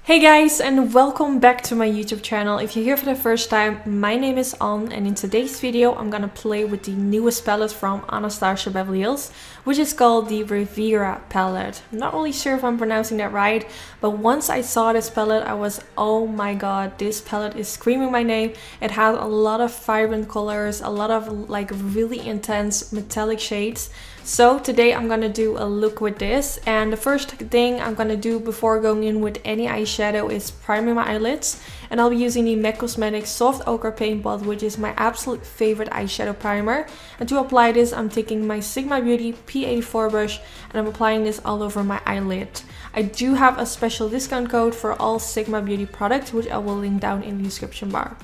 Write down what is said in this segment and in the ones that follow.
Hey guys, and welcome back to my YouTube channel. If you're here for the first time, my name is Anne, and in today's video I'm gonna play with the newest palette from Anastasia Beverly Hills, which is called the Riviera palette. I'm not really sure if I'm pronouncing that right, but once I saw this palette I was, oh my god, this palette is screaming my name. It has a lot of vibrant colors, a lot of like really intense metallic shades. So today I'm gonna do a look with this, and the first thing I'm gonna do before going in with any eyeshadow is priming my eyelids, and I'll be using the MAC Cosmetics Soft Ochre Paint Pot, which is my absolute favorite eyeshadow primer. And to apply this, I'm taking my Sigma Beauty P84 brush and I'm applying this all over my eyelid. I do have a special discount code for all Sigma Beauty products, which I will link down in the description bar.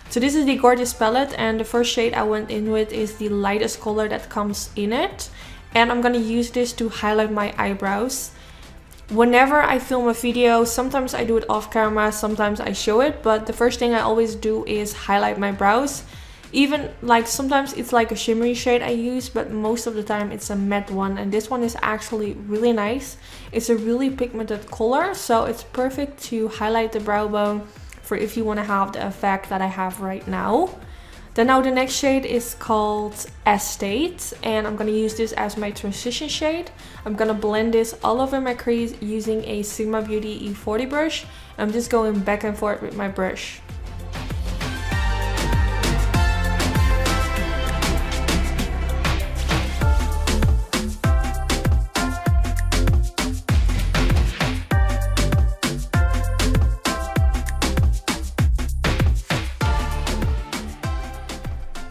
So this is the gorgeous palette, and the first shade I went in with is the lightest color that comes in it. And I'm gonna use this to highlight my eyebrows. Whenever I film a video, sometimes I do it off camera, sometimes I show it, but the first thing I always do is highlight my brows. Even like sometimes it's like a shimmery shade I use, but most of the time it's a matte one, and this one is actually really nice. It's a really pigmented color, so it's perfect to highlight the brow bone for if you want to have the effect that I have right now. Then now the next shade is called Estate, and I'm gonna use this as my transition shade. I'm gonna blend this all over my crease using a Sigma Beauty E40 brush. I'm just going back and forth with my brush.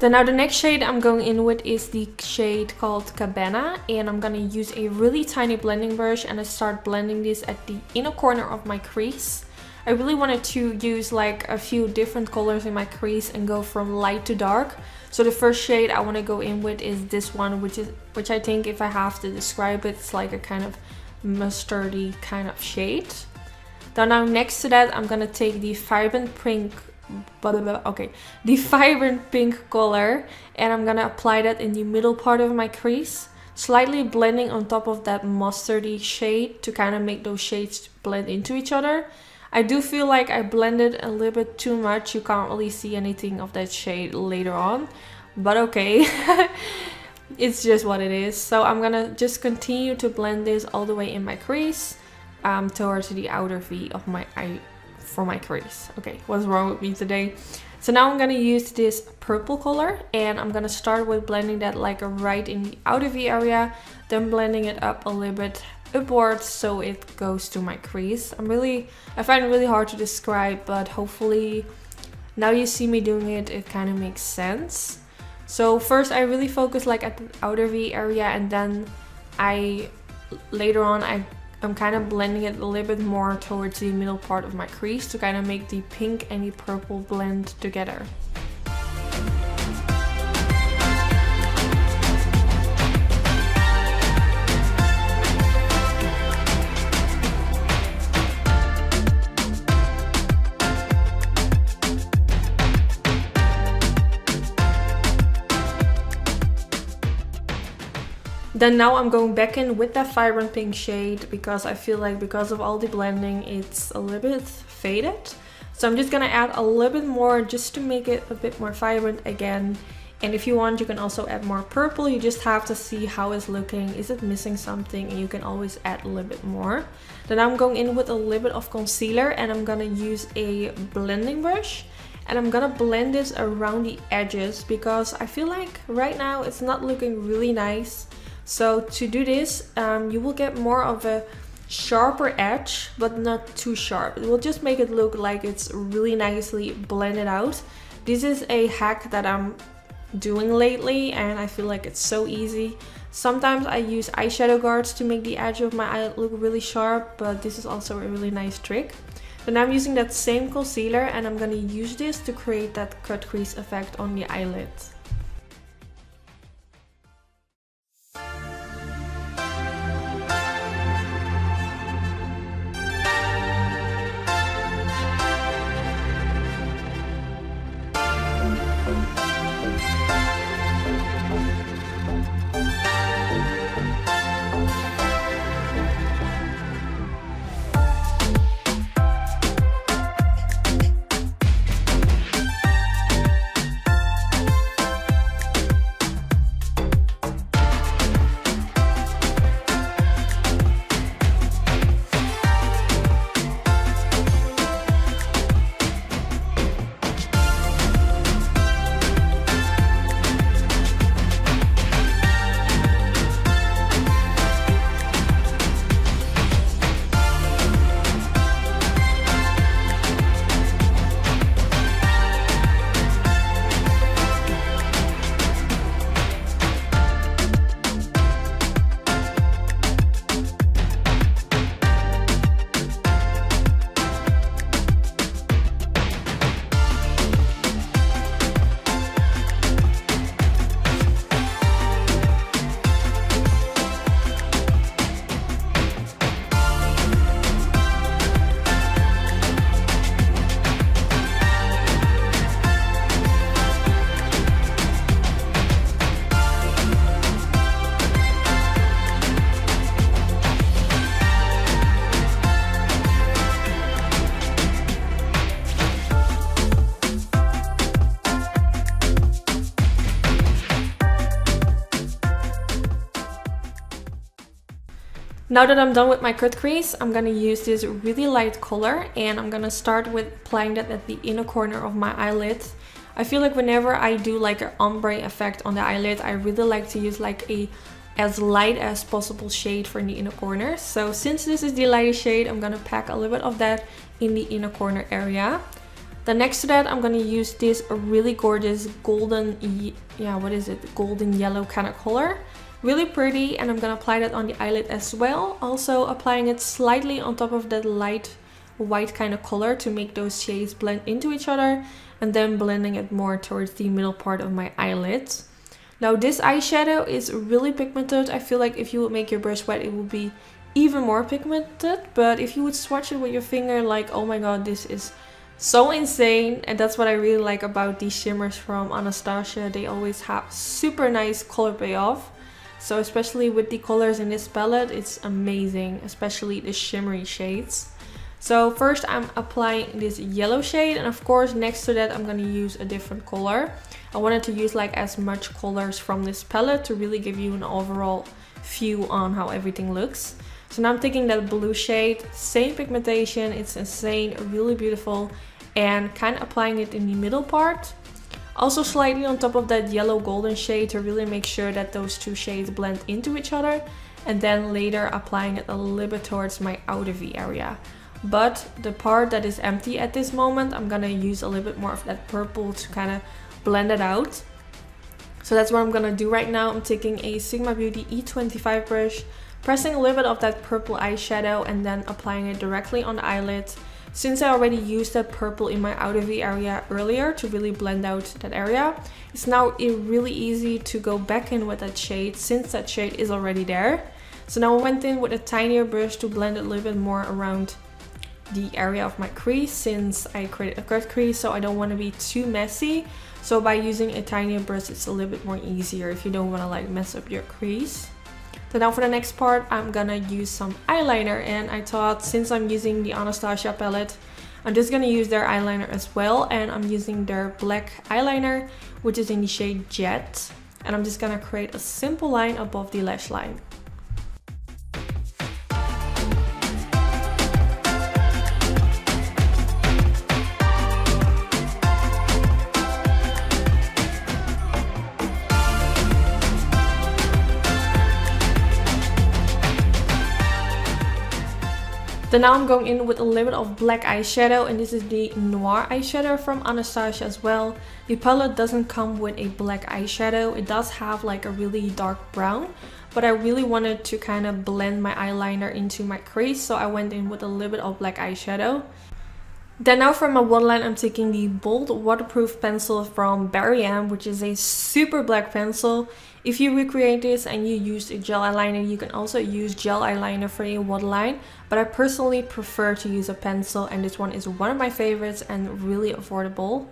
Then now the next shade I'm going in with is the shade called Cabana, and I'm gonna use a really tiny blending brush and I start blending this at the inner corner of my crease. I really wanted to use like a few different colors in my crease and go from light to dark. So the first shade I want to go in with is this one, which I think, if I have to describe it, it's like a kind of mustardy kind of shade. Then now next to that I'm gonna take the vibrant pink color, and I'm gonna apply that in the middle part of my crease, slightly blending on top of that mustardy shade to kind of make those shades blend into each other. I do feel like I blended a little bit too much. You can't really see anything of that shade later on, but okay. It's just what it is. So I'm gonna just continue to blend this all the way in my crease towards the outer V of my eye for my crease. Okay, what's wrong with me today? So now I'm gonna use this purple color, and I'm gonna start with blending that like right in the outer V area, then blending it up a little bit upwards so it goes to my crease. I find it really hard to describe, but hopefully now you see me doing it, it kind of makes sense. So first I really focus like at the outer V area, and then later on I'm kind of blending it a little bit more towards the middle part of my crease to kind of make the pink and the purple blend together. Then now I'm going back in with that vibrant pink shade, because I feel like because of all the blending it's a little bit faded. So I'm just gonna add a little bit more just to make it a bit more vibrant again. And if you want, you can also add more purple. You just have to see how it's looking. Is it missing something? And you can always add a little bit more. Then I'm going in with a little bit of concealer, and I'm gonna use a blending brush. And I'm gonna blend this around the edges, because I feel like right now it's not looking really nice. So to do this, you will get more of a sharper edge, but not too sharp. It will just make it look like it's really nicely blended out. This is a hack that I'm doing lately, and I feel like it's so easy. Sometimes I use eyeshadow guards to make the edge of my eye look really sharp, but this is also a really nice trick. Then I'm using that same concealer, and I'm gonna use this to create that cut crease effect on the eyelid. Now that I'm done with my cut crease, I'm gonna use this really light color and I'm gonna start with applying that at the inner corner of my eyelid. I feel like whenever I do like an ombre effect on the eyelid, I really like to use like a as light as possible shade for the inner corner. So since this is the lightest shade, I'm gonna pack a little bit of that in the inner corner area. Then next to that, I'm gonna use this really gorgeous golden, golden yellow kind of color. Really pretty, and I'm gonna apply that on the eyelid as well. Also applying it slightly on top of that light white kind of color to make those shades blend into each other, and then blending it more towards the middle part of my eyelids. Now this eyeshadow is really pigmented. I feel like if you would make your brush wet, it would be even more pigmented, but if you would swatch it with your finger, like, oh my god, this is so insane. And that's what I really like about these shimmers from Anastasia. They always have super nice color payoff. So especially with the colors in this palette, it's amazing, especially the shimmery shades. So first I'm applying this yellow shade, and of course next to that I'm going to use a different color. I wanted to use like as much colors from this palette to really give you an overall view on how everything looks. So now I'm taking that blue shade, same pigmentation, it's insane, really beautiful, and kind of applying it in the middle part. Also slightly on top of that yellow golden shade to really make sure that those two shades blend into each other. And then later applying it a little bit towards my outer V area. But the part that is empty at this moment, I'm gonna use a little bit more of that purple to kind of blend it out. So that's what I'm gonna do right now. I'm taking a Sigma Beauty E25 brush, pressing a little bit of that purple eyeshadow and then applying it directly on the eyelid. Since I already used that purple in my outer V area earlier to really blend out that area, it's now really easy to go back in with that shade since that shade is already there. So now I went in with a tinier brush to blend it a little bit more around the area of my crease, since I created a cut crease, so I don't want to be too messy. So by using a tinier brush, it's a little bit more easier if you don't want to like mess up your crease. So now for the next part, I'm gonna use some eyeliner, and I thought since I'm using the Anastasia palette, I'm just gonna use their eyeliner as well, and I'm using their black eyeliner, which is in the shade Jet, and I'm just gonna create a simple line above the lash line. Then now I'm going in with a little bit of black eyeshadow, and this is the Noir eyeshadow from Anastasia as well. The palette doesn't come with a black eyeshadow. It does have like a really dark brown, but I really wanted to kind of blend my eyeliner into my crease, so I went in with a little bit of black eyeshadow. Then now for my waterline, I'm taking the Bold Waterproof pencil from Barry M, which is a super black pencil. If you recreate this and you used a gel eyeliner, you can also use gel eyeliner for a waterline, but I personally prefer to use a pencil, and this one is one of my favorites and really affordable.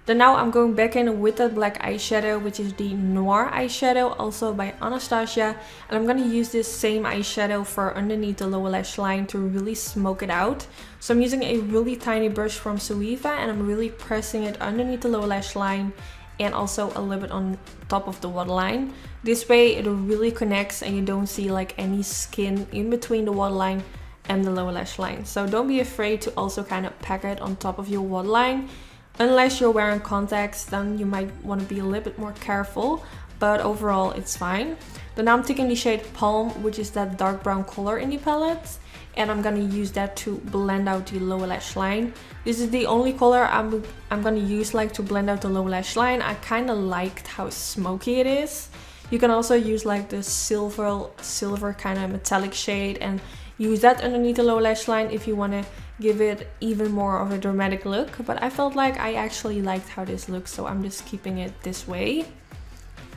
Then now I'm going back in with that black eyeshadow, which is the Noir eyeshadow, also by Anastasia, and I'm going to use this same eyeshadow for underneath the lower lash line to really smoke it out. So I'm using a really tiny brush from Suiva, and I'm really pressing it underneath the lower lash line and also a little bit on top of the waterline. This way it really connects and you don't see like any skin in between the waterline and the lower lash line. So don't be afraid to also kind of pack it on top of your waterline. Unless you're wearing contacts, then you might want to be a little bit more careful, but overall it's fine. Then now I'm taking the shade Palm, which is that dark brown color in the palette, and I'm gonna use that to blend out the lower lash line. This is the only color I'm gonna use like to blend out the lower lash line. I kind of liked how smoky it is. You can also use like the silver kind of metallic shade and use that underneath the lower lash line if you want to give it even more of a dramatic look. But I felt like I actually liked how this looks, so I'm just keeping it this way.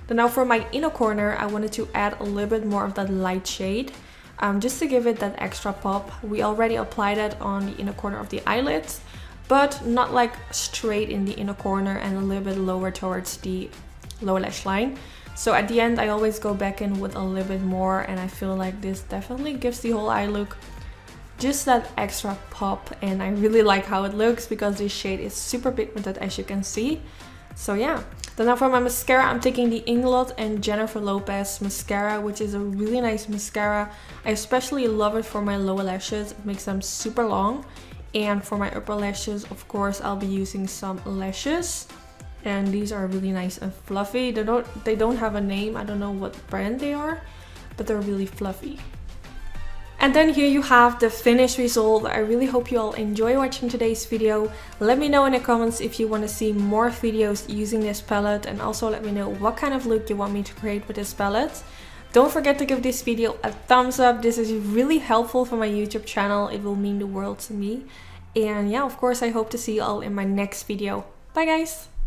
Then now for my inner corner, I wanted to add a little bit more of that light shade. Just to give it that extra pop. We already applied it on the inner corner of the eyelids, but not like straight in the inner corner and a little bit lower towards the lower lash line. So at the end I always go back in with a little bit more, and I feel like this definitely gives the whole eye look just that extra pop, and I really like how it looks because this shade is super pigmented, as you can see. So yeah. Then now for my mascara, I'm taking the Inglot and Jennifer Lopez mascara, which is a really nice mascara. I especially love it for my lower lashes. It makes them super long. And for my upper lashes, of course, I'll be using some lashes. And these are really nice and fluffy. They don't have a name. I don't know what brand they are, but they're really fluffy. And then here you have the finished result. I really hope you all enjoy watching today's video. Let me know in the comments if you want to see more videos using this palette, and also let me know what kind of look you want me to create with this palette. Don't forget to give this video a thumbs up. This is really helpful for my YouTube channel. It will mean the world to me. And yeah, of course, I hope to see you all in my next video. Bye guys!